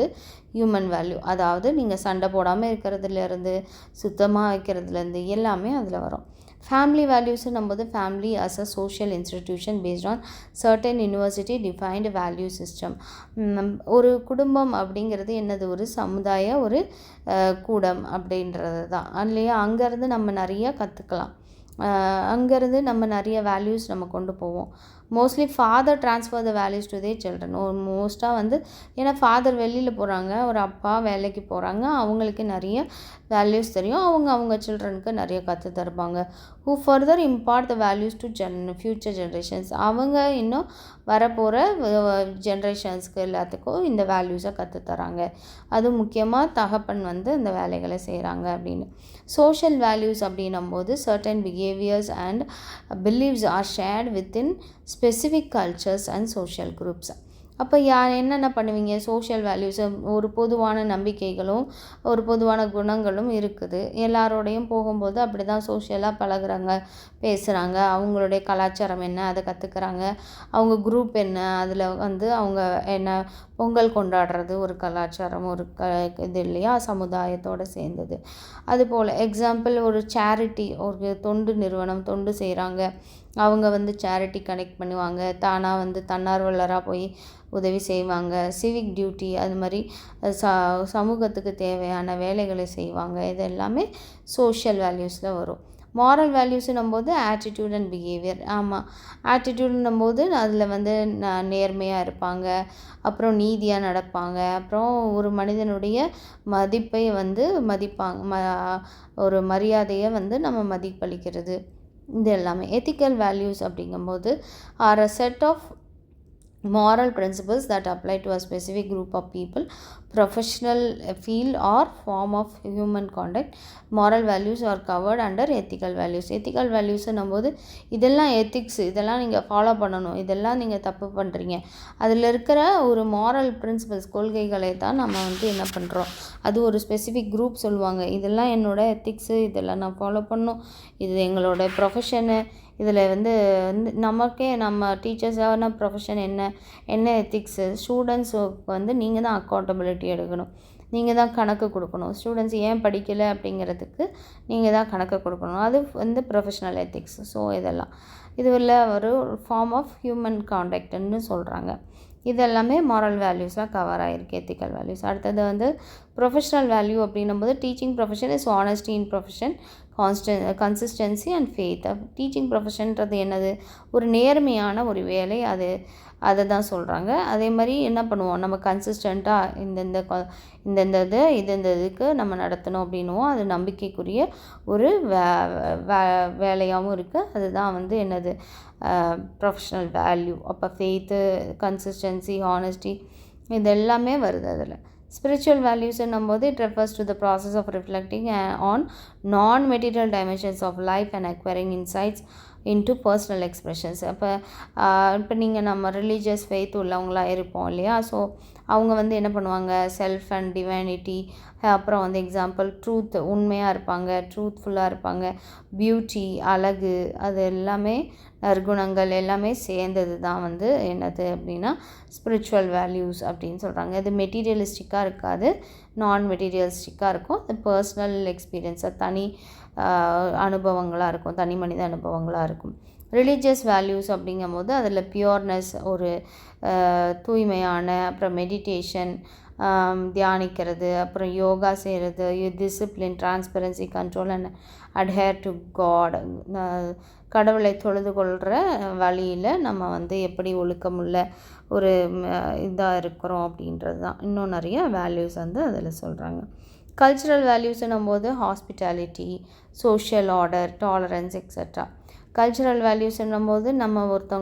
ஹியூமன் வேல்யூ. அதாவது நீங்கள் சண்டை போடாமல் இருக்கிறதுலேருந்து, சுத்தமாக வைக்கிறதுலேருந்து எல்லாமே அதில் வரும். ஃபேமிலி வேல்யூஸுன்னும் போது family as a social institution based on certain university defined value system. ஒரு குடும்பம் அப்படிங்கிறது என்னது, ஒரு சமுதாய ஒரு கூடம் அப்படின்றது தான் இல்லையா. அங்கேருந்து நம்ம நிறையா கற்றுக்கலாம், அங்கேருந்து நம்ம நிறைய வேல்யூஸ் நம்ம கொண்டு போவோம். Mostly father transfer the values to their children. மோஸ்ட்டாக ஏன்னா ஃபாதர் வெளியில் போகிறாங்க, ஒரு அப்பா வேலைக்கு போகிறாங்க, அவங்களுக்கு நிறைய வேல்யூஸ் தெரியும், அவங்க சில்ட்ரனுக்கு நிறைய கற்று தருவாங்க. Who further impart the values to future generations. அவங்க இன்னும் வரப்போகிற ஜென்ரேஷன்ஸ்க்கு எல்லாத்துக்கும் இந்த வேல்யூஸை கற்றுத்தராங்க. அது முக்கியமாக தகப்பன் இந்த வேலைகளை செய்கிறாங்க அப்படின்னு. சோஷியல் வேல்யூஸ் அப்படின்னும் போது certain behaviours and beliefs are shared within specific cultures and social groups. அப்போ என்னென்ன பண்ணுவீங்க, சோஷியல் வேல்யூஸை, ஒரு பொதுவான நம்பிக்கைகளும் ஒரு பொதுவான குணங்களும் இருக்குது. எல்லாரோடையும் போகும்போது அப்படி தான் சோஷியலாக பழகுறாங்க, பேசுகிறாங்க, அவங்களுடைய கலாச்சாரம் என்ன அதை கற்றுக்குறாங்க, அவங்க குரூப் என்ன, அதில் அவங்க என்ன பொங்கல் கொண்டாடுறது ஒரு கலாச்சாரம், ஒரு இது இல்லையா, சமுதாயத்தோடு சேர்ந்தது. அதுபோல் எக்ஸாம்பிள், ஒரு சேரிட்டி, ஒரு தொண்டு நிறுவனம் தொண்டு செய்கிறாங்க, அவங்க சேரிட்டி கனெக்ட் பண்ணுவாங்க, தானாக தன்னார்வலராக போய் உதவி செய்வாங்க, சிவிக் டியூட்டி, அது மாதிரி சமூகத்துக்கு தேவையான வேலைகளை செய்வாங்க. இது எல்லாமே சோஷியல் வேல்யூஸில் வரும். மாரல் வேல்யூஸுன்னும் போது ஆட்டிடியூட் அண்ட் பிஹேவியர். ஆமாம், ஆட்டிடியூடுன்னும் போது அதில் நேர்மையாக இருப்பாங்க, அப்புறம் நீதியாக நடப்பாங்க, அப்புறம் ஒரு மனிதனுடைய மதிப்பை மதிப்பாங்க, ஒரு மரியாதையை நம்ம மதிப்பளிக்கிறது. இது எல்லாமே எத்திக்கல் வேல்யூஸ் அப்படிங்கும்போது are a set of moral principles that apply to a specific group of people, professional field or form of human conduct. Moral values are covered under ethical values. ethical values போது இதெல்லாம் எத்திக்ஸ், இதெல்லாம் நீங்கள் ஃபாலோ பண்ணணும், இதெல்லாம் நீங்கள் தப்பு பண்ணுறீங்க, அதில் இருக்கிற ஒரு மாரல் பிரின்சிபல்ஸ், கொள்கைகளை தான் நம்ம என்ன பண்ணுறோம், அது ஒரு ஸ்பெசிஃபிக் குரூப் சொல்லுவாங்க, இதெல்லாம் என்னோடய எத்திக்ஸு, இதெல்லாம் நான் ஃபாலோ பண்ணணும், இது எங்களோட ப்ரொஃபஷனு, இதில் நமக்கே நம்ம டீச்சர்ஸான ப்ரொஃபஷன் என்ன எத்திக்ஸு, ஸ்டூடெண்ட்ஸுக்கு நீங்கள் தான் அக்கௌண்டபிலிட்டி எடுக்கணும், நீங்கள் தான் கணக்கு கொடுக்கணும், ஸ்டூடெண்ட்ஸ் ஏன் படிக்கலை அப்படிங்கிறதுக்கு நீங்கள் தான் கணக்கு கொடுக்கணும், அது ப்ரொஃபஷ்னல் எத்திக்ஸ். ஸோ இதுவில் ஒரு ஃபார்ம் ஆஃப் ஹியூமன் கான்டக்ட்னு சொல்கிறாங்க. இதெல்லாமே மாரல் வேல்யூஸாக கவர் ஆகிருக்கு, எத்திக்கல் வேல்யூஸ். அடுத்தது ப்ரொஃபஷ்னல் வேல்யூ அப்படின்னும் போது teaching profession is honesty in profession, consistency and faith. Teaching ப்ரொஃபஷன்றது என்னது, ஒரு நேர்மையான ஒரு வேலை, அதை தான் சொல்கிறாங்க. அதே மாதிரி என்ன பண்ணுவோம், நம்ம கன்சிஸ்டண்ட்டாக இந்த இதுக்கு நம்ம நடத்தணும் அப்படின்னுவோம், அது நம்பிக்கைக்குரிய ஒரு வேலையாகவும் இருக்குது. அதுதான் என்னது ப்ரொஃபஷ்னல் வேல்யூ. அப்போ ஃபெய்த்து, கன்சிஸ்டன்சி, ஹானஸ்டி, இது எல்லாமே வருது அதில். ஸ்பிரிச்சுவல் வேல்யூஸ்ன்னும் போது it refers to the process of reflecting on non-material dimensions of life and acquiring insights into personal expressions. இப்போ நீங்கள் நம்ம ரிலீஜியஸ் ஃபெய்த் உள்ளவங்களாக இருப்போம் இல்லையா. ஸோ அவங்க என்ன பண்ணுவாங்க, செல்ஃப் அண்ட் டிவைனிட்டி, அப்புறம் எக்ஸாம்பிள் ட்ரூத், உண்மையாக இருப்பாங்க, ட்ரூத்ஃபுல்லாக இருப்பாங்க, பியூட்டி, அழகு, அது எல்லாமே நற்குணங்கள் எல்லாமே சேர்ந்தது தான் என்னது அப்படின்னா ஸ்பிரிச்சுவல் வேல்யூஸ் அப்படின்னு சொல்கிறாங்க. இது மெட்டீரியலிஸ்டிக்காக இருக்காது, நான் மெட்டீரியலிஸ்டிக்காக இருக்கும். அது பர்சனல் எக்ஸ்பீரியன்ஸாக தனி அனுபவங்களாக இருக்கும், தனி மனித அனுபவங்களாக இருக்கும். ரிலீஜியஸ் வேல்யூஸ் அப்படிங்கும்போது அதில் பியூர்னஸ், ஒரு தூய்மையான, அப்புறம் மெடிடேஷன், தியானிக்கிறது, அப்புறம் யோகா செய்கிறது, discipline, transparency, control and adhere to God. கடவுளை தொழுது கொள்கிற வழியில் நம்ம வந்து எப்படி ஒழுக்கமுள்ள ஒரு இதாக இருக்கிறோம் அப்படின்றது தான். இன்னும் நிறைய வேல்யூஸ் வந்து அதில் சொல்கிறாங்க. கல்ச்சுரல் வேல்யூஸ்னும் போது hospitality, social order, tolerance extra. Cultural வேல்யூஸ்ன்னும் போது நம்ம ஒருத்தவங்க